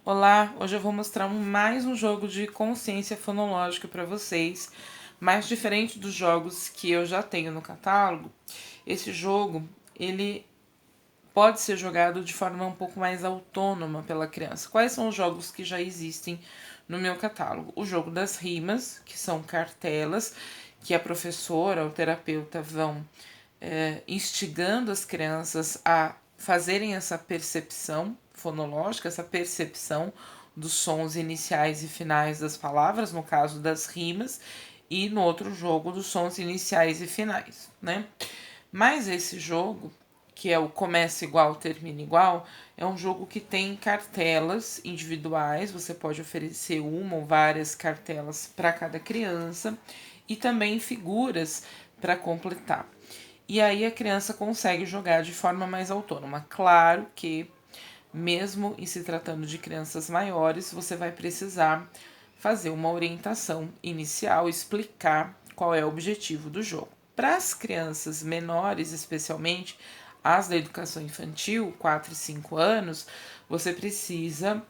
Olá, hoje eu vou mostrar mais um jogo de consciência fonológica para vocês, mas diferente dos jogos que eu já tenho no catálogo, esse jogo ele pode ser jogado de forma um pouco mais autônoma pela criança. Quais são os jogos que já existem no meu catálogo? O jogo das rimas, que são cartelas que a professora ou terapeuta vão instigando as crianças a fazerem essa percepção fonológica, essa percepção dos sons iniciais e finais das palavras, no caso das rimas, e no outro jogo dos sons iniciais e finais, né? Mas esse jogo, que é o Começa Igual, Termina Igual, é um jogo que tem cartelas individuais, você pode oferecer uma ou várias cartelas para cada criança e também figuras para completar. E aí a criança consegue jogar de forma mais autônoma. Claro que, mesmo em se tratando de crianças maiores, você vai precisar fazer uma orientação inicial, explicar qual é o objetivo do jogo. Para as crianças menores, especialmente as da educação infantil, 4 e 5 anos, você precisa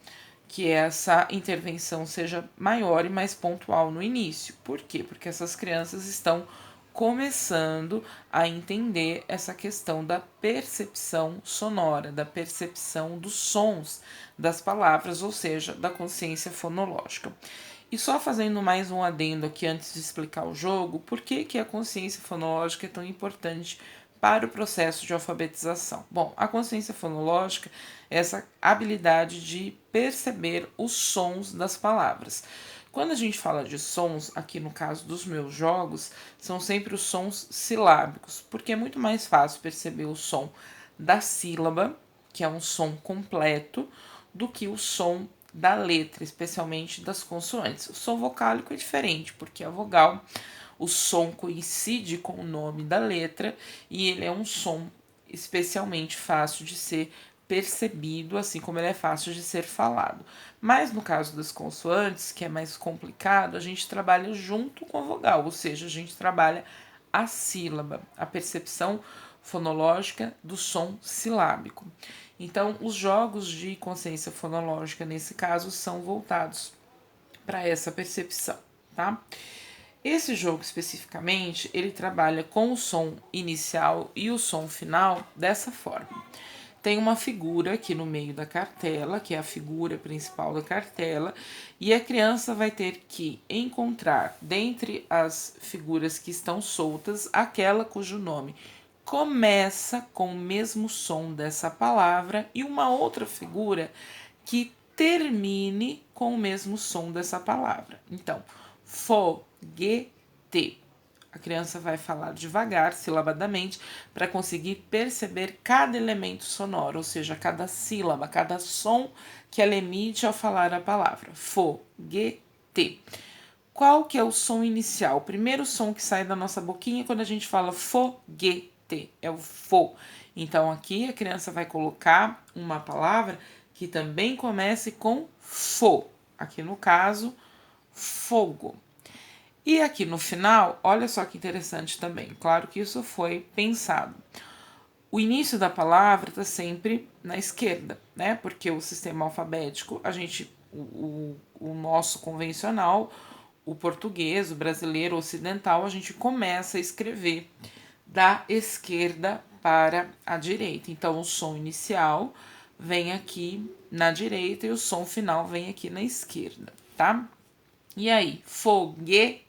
que essa intervenção seja maior e mais pontual no início. Por quê? Porque essas crianças estão começando a entender essa questão da percepção sonora, da percepção dos sons das palavras, ou seja, da consciência fonológica. E só fazendo mais um adendo aqui antes de explicar o jogo, por que a consciência fonológica é tão importante para o processo de alfabetização? Bom, a consciência fonológica é essa habilidade de perceber os sons das palavras. Quando a gente fala de sons, aqui no caso dos meus jogos, são sempre os sons silábicos, porque é muito mais fácil perceber o som da sílaba, que é um som completo, do que o som da letra, especialmente das consoantes. O som vocálico é diferente, porque a vogal, o som coincide com o nome da letra e ele é um som especialmente fácil de ser percebido, assim como ele é fácil de ser falado. Mas no caso das consoantes, que é mais complicado, a gente trabalha junto com a vogal, ou seja, a gente trabalha a sílaba, a percepção fonológica do som silábico. Então, os jogos de consciência fonológica, nesse caso, são voltados para essa percepção, tá? Esse jogo especificamente, ele trabalha com o som inicial e o som final dessa forma. Tem uma figura aqui no meio da cartela, que é a figura principal da cartela, e a criança vai ter que encontrar, dentre as figuras que estão soltas, aquela cujo nome começa com o mesmo som dessa palavra e uma outra figura que termine com o mesmo som dessa palavra. Então, foguete. A criança vai falar devagar, silabadamente, para conseguir perceber cada elemento sonoro, ou seja, cada sílaba, cada som que ela emite ao falar a palavra. Foguete. Qual que é o som inicial? O primeiro som que sai da nossa boquinha quando a gente fala foguete, é o fo. Então aqui a criança vai colocar uma palavra que também comece com fo. Aqui no caso, fogo. E aqui no final, olha só que interessante também. Claro que isso foi pensado. O início da palavra está sempre na esquerda, né? Porque o sistema alfabético, o nosso convencional, o português, o brasileiro, o ocidental, a gente começa a escrever da esquerda para a direita. Então, o som inicial vem aqui na direita e o som final vem aqui na esquerda, tá? E aí, foguete.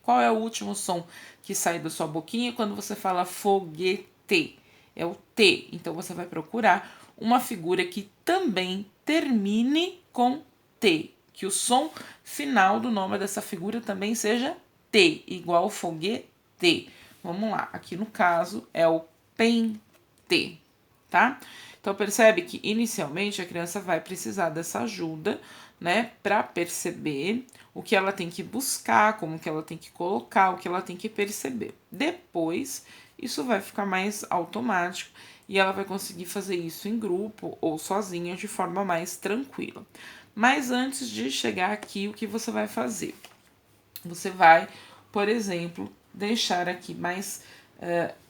Qual é o último som que sai da sua boquinha quando você fala foguete? É o T. Então você vai procurar uma figura que também termine com T. Que o som final do nome dessa figura também seja T, igual foguete. Vamos lá, aqui no caso é o pente, tá? Então percebe que inicialmente a criança vai precisar dessa ajuda, né, para perceber o que ela tem que buscar, como que ela tem que colocar, o que ela tem que perceber. Depois, isso vai ficar mais automático e ela vai conseguir fazer isso em grupo ou sozinha de forma mais tranquila. Mas antes de chegar aqui, o que você vai fazer? Você vai, por exemplo, deixar aqui mais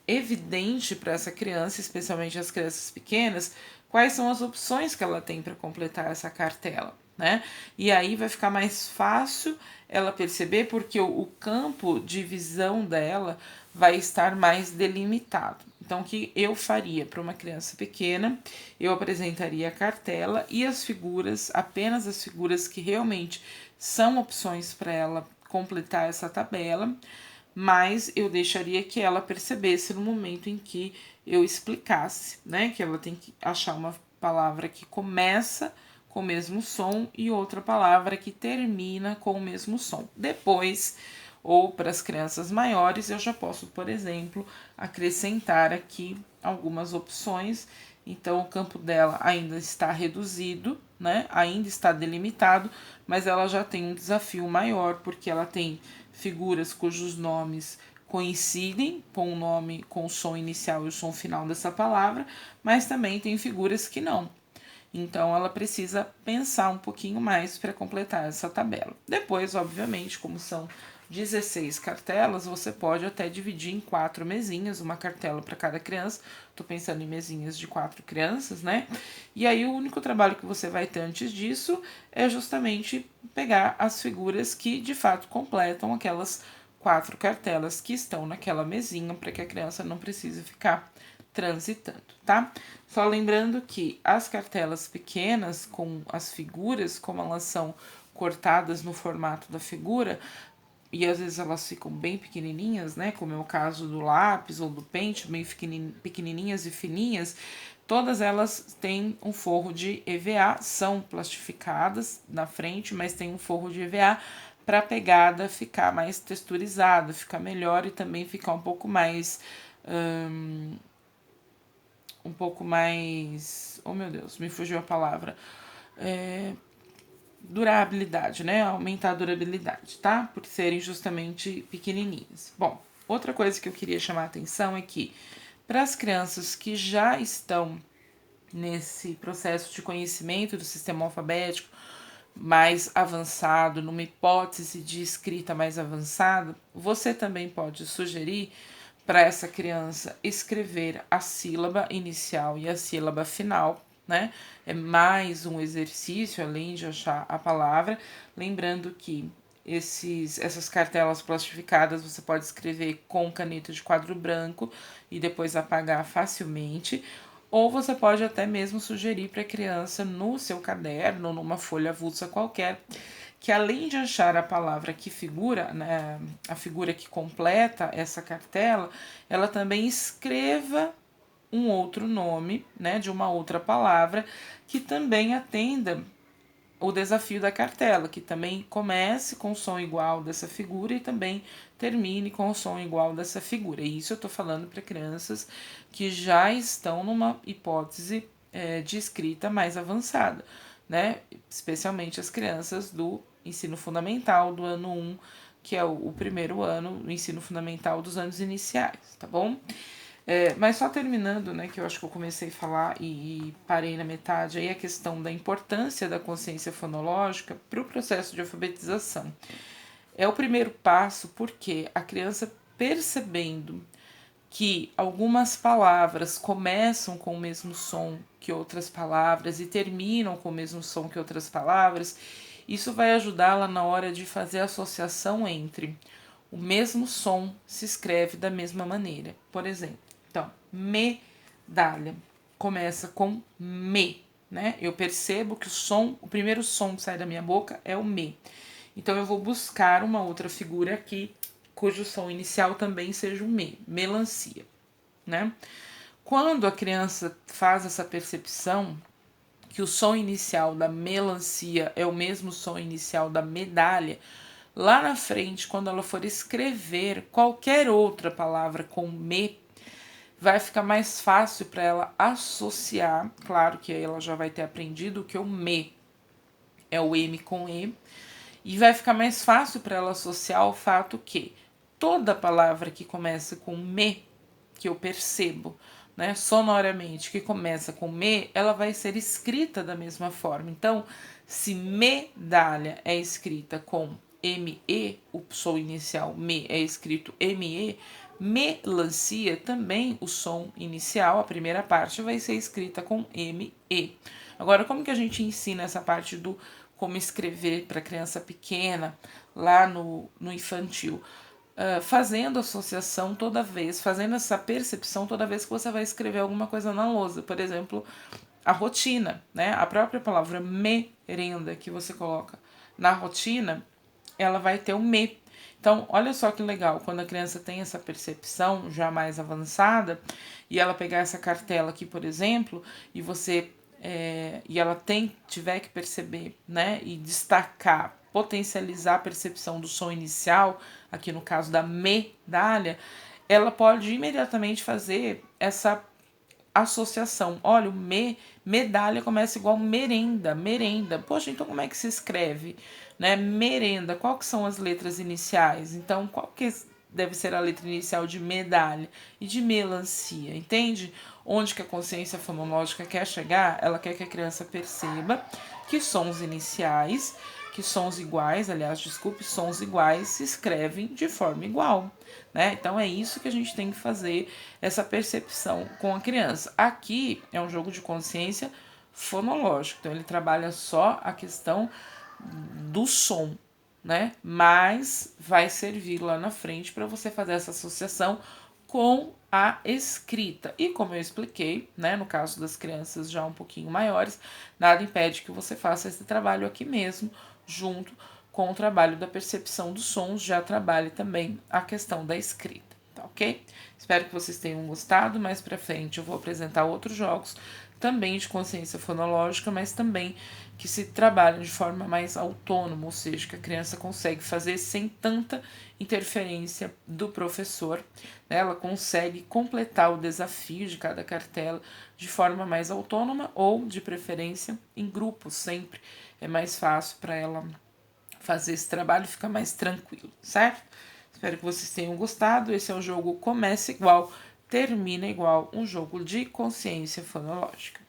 evidente para essa criança, especialmente as crianças pequenas, quais são as opções que ela tem para completar essa cartela, né? E aí vai ficar mais fácil ela perceber, porque o campo de visão dela vai estar mais delimitado. Então, o que eu faria para uma criança pequena? Eu apresentaria a cartela e as figuras, apenas as figuras que realmente são opções para ela completar essa tabela, mas eu deixaria que ela percebesse no momento em que eu explicasse, né? Que ela tem que achar uma palavra que começa com o mesmo som e outra palavra que termina com o mesmo som. Depois, ou para as crianças maiores, eu já posso, por exemplo, acrescentar aqui algumas opções. Então, o campo dela ainda está reduzido, né? Ainda está delimitado, mas ela já tem um desafio maior, porque ela tem figuras cujos nomes coincidem com o nome, com o som inicial e o som final dessa palavra, mas também tem figuras que não. Então, ela precisa pensar um pouquinho mais para completar essa tabela. Depois, obviamente, como são 16 cartelas, você pode até dividir em 4 mesinhas, uma cartela para cada criança. Tô pensando em mesinhas de 4 crianças, né? E aí, o único trabalho que você vai ter antes disso é justamente pegar as figuras que de fato completam aquelas 4 cartelas que estão naquela mesinha, para que a criança não precise ficar transitando, tá? Só lembrando que as cartelas pequenas com as figuras, como elas são cortadas no formato da figura, e às vezes elas ficam bem pequenininhas, né? Como é o caso do lápis ou do pente, bem pequenininhas e fininhas, todas elas têm um forro de EVA, são plastificadas na frente, mas tem um forro de EVA para a pegada ficar mais texturizada, ficar melhor e também ficar um pouco mais oh meu Deus, me fugiu a palavra, durabilidade, né? Aumentar a durabilidade, tá? Por serem justamente pequenininhas. Bom, outra coisa que eu queria chamar a atenção é que para as crianças que já estão nesse processo de conhecimento do sistema alfabético mais avançado, numa hipótese de escrita mais avançada, você também pode sugerir para essa criança escrever a sílaba inicial e a sílaba final, né? É mais um exercício, além de achar a palavra. Lembrando que essas cartelas plastificadas você pode escrever com caneta de quadro branco e depois apagar facilmente. Ou você pode até mesmo sugerir para a criança no seu caderno, numa folha avulsa qualquer, que além de achar a palavra que figura, né, a figura que completa essa cartela, ela também escreva um outro nome, né, de uma outra palavra que também atenda o desafio da cartela, que também comece com o som igual dessa figura e também termine com o som igual dessa figura. E isso eu estou falando para crianças que já estão numa hipótese de escrita mais avançada, né? Especialmente as crianças do ensino fundamental, do ano 1, que é o primeiro ano do ensino fundamental dos anos iniciais, tá bom? Mas só terminando, né, que eu acho que eu comecei a falar e parei na metade, aí a questão da importância da consciência fonológica para o processo de alfabetização. É o primeiro passo porque a criança percebendo que algumas palavras começam com o mesmo som que outras palavras e terminam com o mesmo som que outras palavras, isso vai ajudá-la na hora de fazer a associação entre o mesmo som se escreve da mesma maneira. Por exemplo, então, medalha começa com me, né? Eu percebo que o primeiro som que sai da minha boca é o me. Então eu vou buscar uma outra figura aqui cujo som inicial também seja o me, melancia, né? Quando a criança faz essa percepção que o som inicial da melancia é o mesmo som inicial da medalha, lá na frente, quando ela for escrever qualquer outra palavra com me, vai ficar mais fácil para ela associar. Claro que aí ela já vai ter aprendido que o me é o M com E, e vai ficar mais fácil para ela associar o fato que toda palavra que começa com me, que eu percebo, né, sonoramente, que começa com me, ela vai ser escrita da mesma forma. Então, se medalha é escrita com ME, o som inicial me é escrito ME, Melancia, também o som inicial, a primeira parte, vai ser escrita com M-E. Agora, como que a gente ensina essa parte do como escrever para criança pequena, lá no infantil? Fazendo associação toda vez, fazendo essa percepção toda vez que você vai escrever alguma coisa na lousa. Por exemplo, a rotina, né? A própria palavra merenda que você coloca na rotina, ela vai ter o me. Então, olha só que legal, quando a criança tem essa percepção já mais avançada, e ela pegar essa cartela aqui, por exemplo, e você e ela tiver que perceber, né, e destacar, potencializar a percepção do som inicial, aqui no caso da medalha, ela pode imediatamente fazer essa associação. Olha, medalha começa igual merenda, merenda. Poxa, então como é que se escreve, né? Merenda, qual que são as letras iniciais? Então, qual que deve ser a letra inicial de medalha e de melancia, entende? Onde que a consciência fonológica quer chegar? Ela quer que a criança perceba que sons iniciais, que sons iguais, aliás, desculpe, sons iguais se escrevem de forma igual, né? Então é isso que a gente tem que fazer, essa percepção com a criança. Aqui é um jogo de consciência fonológico, então ele trabalha só a questão do som, né? Mas vai servir lá na frente para você fazer essa associação com a escrita. E como eu expliquei, né, no caso das crianças já um pouquinho maiores, nada impede que você faça esse trabalho aqui mesmo, junto com o trabalho da percepção dos sons, já trabalhe também a questão da escrita, tá ok? Espero que vocês tenham gostado. Mais pra frente eu vou apresentar outros jogos também de consciência fonológica, mas também que se trabalham de forma mais autônoma, ou seja, que a criança consegue fazer sem tanta interferência do professor, né? Ela consegue completar o desafio de cada cartela de forma mais autônoma ou, de preferência, em grupo sempre. É mais fácil para ela fazer esse trabalho e ficar mais tranquilo, certo? Espero que vocês tenham gostado. Esse é o jogo Começa Igual, Termina Igual, um jogo de consciência fonológica.